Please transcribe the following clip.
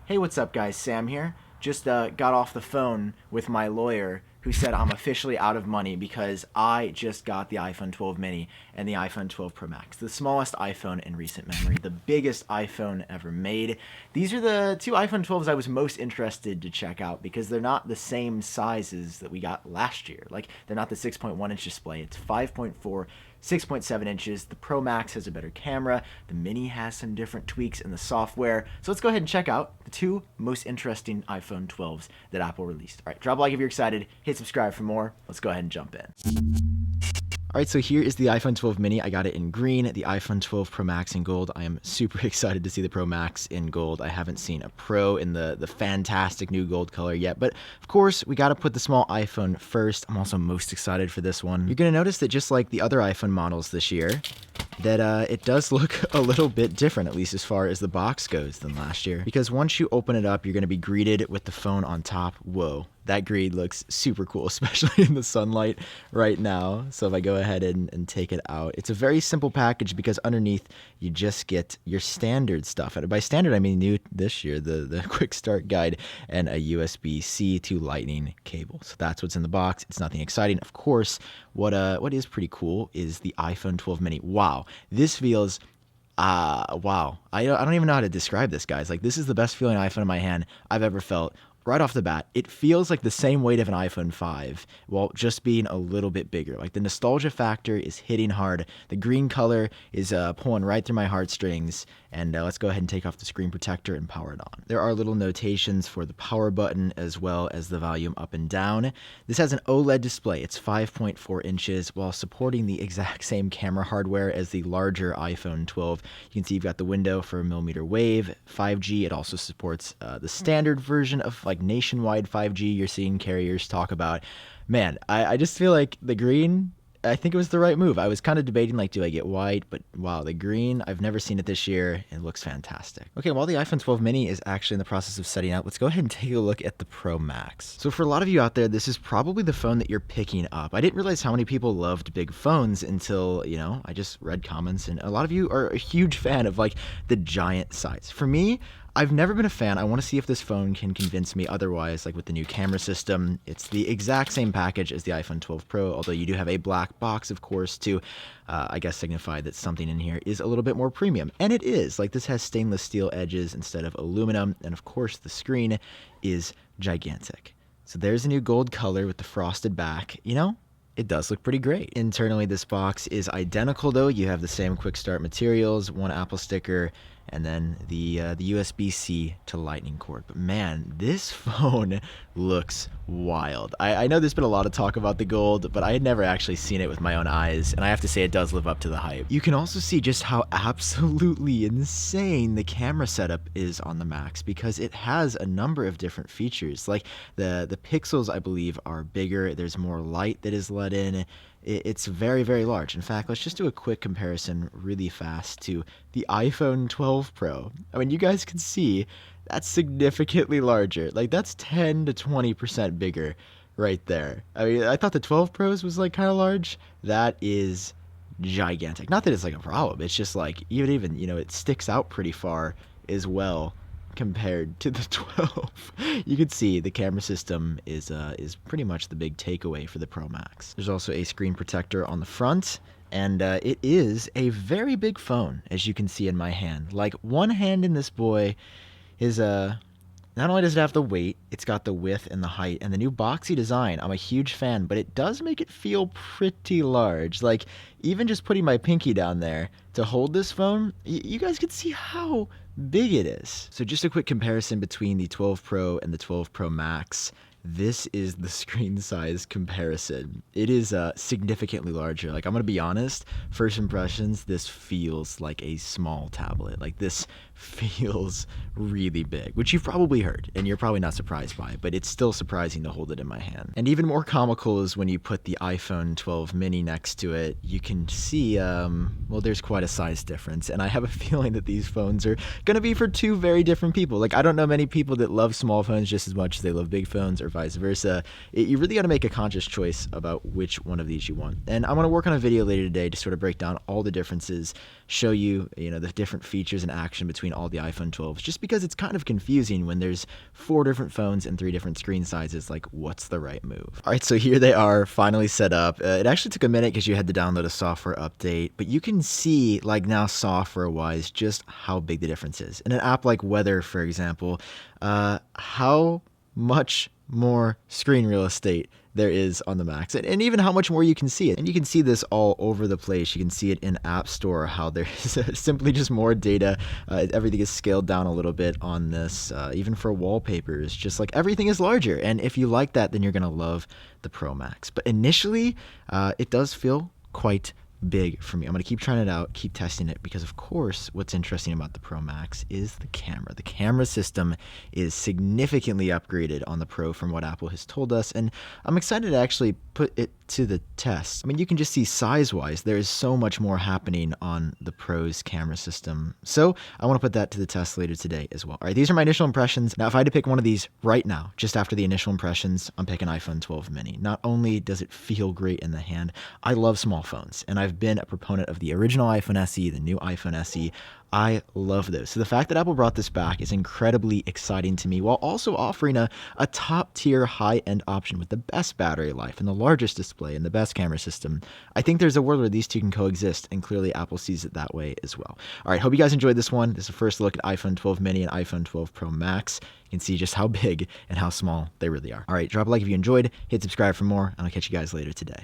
Hey, what's up, guys? Sam here. Just got off the phone with my lawyer who said I'm officially out of money because I just got the iPhone 12 mini and the iPhone 12 Pro Max, the smallest iPhone in recent memory, the biggest iPhone ever made. These are the two iPhone 12s I was most interested to check out because they're not the same sizes that we got last year. Like, they're not the 6.1-inch display, it's 5.4, 6.7 inches. The Pro Max has a better camera. The Mini has some different tweaks in the software. So let's go ahead and check out the two most interesting iPhone 12s that Apple released. All right, drop a like if you're excited. Hit subscribe for more. Let's go ahead and jump in. All right, so here is the iPhone 12 mini. I got it in green, the iPhone 12 Pro Max in gold. I am super excited to see the Pro Max in gold. I haven't seen a Pro in the fantastic new gold color yet, but of course, we got to put the small iPhone first. I'm also most excited for this one. You're going to notice that just like the other iPhone models this year, that it does look a little bit different, at least as far as the box goes, than last year. Because once you open it up, you're going to be greeted with the phone on top. Whoa, that green looks super cool, especially in the sunlight right now. So if I go ahead and take it out, it's a very simple package because underneath you just get your standard stuff. And by standard, I mean new this year, the quick start guide and a USB-C to Lightning cable. So that's what's in the box. It's nothing exciting. Of course, what is pretty cool is the iPhone 12 mini. Wow, this feels wow. I don't even know how to describe this, guys. Like, this is the best feeling iPhone in my hand I've ever felt. Right off the bat, it feels like the same weight of an iPhone 5, while just being a little bit bigger. Like, the nostalgia factor is hitting hard. The green color is pulling right through my heartstrings. And let's go ahead and take off the screen protector and power it on. There are little notations for the power button as well as the volume up and down. This has an OLED display. It's 5.4 inches while supporting the exact same camera hardware as the larger iPhone 12. You can see you've got the window for millimeter wave, 5G. It also supports the standard version of like nationwide 5G you're seeing carriers talk about. Man, I just feel like the green, I think it was the right move. I was kind of debating, like, do I get white? But wow, the green, I've never seen it this year. It looks fantastic. Okay, while the iPhone 12 mini is actually in the process of setting up, let's go ahead and take a look at the Pro Max. So for a lot of you out there, this is probably the phone that you're picking up. I didn't realize how many people loved big phones until, I just read comments, and a lot of you are a huge fan of, like, the giant size. For me, I've never been a fan. I want to see if this phone can convince me otherwise, like with the new camera system. It's the exact same package as the iPhone 12 Pro, although you do have a black box, of course, to, I guess, signify that something in here is a little bit more premium. And it is. Like, this has stainless steel edges instead of aluminum. And, of course, the screen is gigantic. So there's a new gold color with the frosted back. It does look pretty great. Internally, this box is identical, though. You have the same quick start materials, one Apple sticker, and then the USB-C to Lightning cord. But man, this phone looks wild. I know there's been a lot of talk about the gold, but I had never actually seen it with my own eyes, and I have to say it does live up to the hype. You can also see just how absolutely insane the camera setup is on the Max because it has a number of different features. Like the pixels, I believe, are bigger. There's more light that is let in. It's very, very large. In fact, let's just do a quick comparison really fast to the iPhone 12 Pro. I mean, you guys can see that's significantly larger. Like, that's 10 to 20% bigger right there. I mean, I thought the 12 Pros was, like, kind of large. That is gigantic. Not that it's, like, a problem. It's just, like, even it sticks out pretty far as well compared to the 12. You can see the camera system is pretty much the big takeaway for the Pro Max. There's also a screen protector on the front, and it is a very big phone, as you can see in my hand. Like, one hand in this boy is not only does it have the weight, it's got the width and the height, and the new boxy design. I'm a huge fan, but it does make it feel pretty large. Like, even just putting my pinky down there to hold this phone, you guys can see how big it is. So just a quick comparison between the 12 Pro and the 12 Pro Max. This is the screen size comparison. It is significantly larger. Like, I'm gonna be honest, first impressions, this feels like a small tablet. Like, this feels really big, which you've probably heard, and you're probably not surprised by, but it's still surprising to hold it in my hand. And even more comical is when you put the iPhone 12 mini next to it, you can see, well, there's quite a size difference, and I have a feeling that these phones are gonna be for two very different people. Like, I don't know many people that love small phones just as much as they love big phones, or vice versa. You really gotta make a conscious choice about which one of these you want. And I'm gonna work on a video later today to sort of break down all the differences, show you, the different features and action between between all the iPhone 12s, just because it's kind of confusing when there's 4 different phones and 3 different screen sizes. Like, what's the right move? All right, so here they are, finally set up. It actually took a minute because you had to download a software update, but you can see, like, now software-wise, just how big the difference is. In an app like Weather, for example, how much more screen real estate there is on the Macs, and even how much more you can see it. And you can see this all over the place. You can see it in App Store, how there's simply just more data. Everything is scaled down a little bit on this, even for wallpapers, just like everything is larger. And if you like that, then you're gonna love the Pro Max. But initially, it does feel quite big for me. I'm going to keep trying it out, keep testing it, because of course what's interesting about the Pro Max is the camera. The camera system is significantly upgraded on the Pro from what Apple has told us, and I'm excited to actually put it to the test. I mean, you can just see size-wise, there is so much more happening on the Pro's camera system. So I want to put that to the test later today as well. All right, these are my initial impressions. Now, if I had to pick one of these right now, just after the initial impressions, I'm picking iPhone 12 mini. Not only does it feel great in the hand, I love small phones, and I've been a proponent of the original iPhone SE, the new iPhone SE. I love those. So the fact that Apple brought this back is incredibly exciting to me, while also offering a top-tier high-end option with the best battery life and the largest display and the best camera system. I think there's a world where these two can coexist, and clearly Apple sees it that way as well. All right, hope you guys enjoyed this one. This is a first look at iPhone 12 mini and iPhone 12 Pro Max. You can see just how big and how small they really are. All right, drop a like if you enjoyed, hit subscribe for more, and I'll catch you guys later today.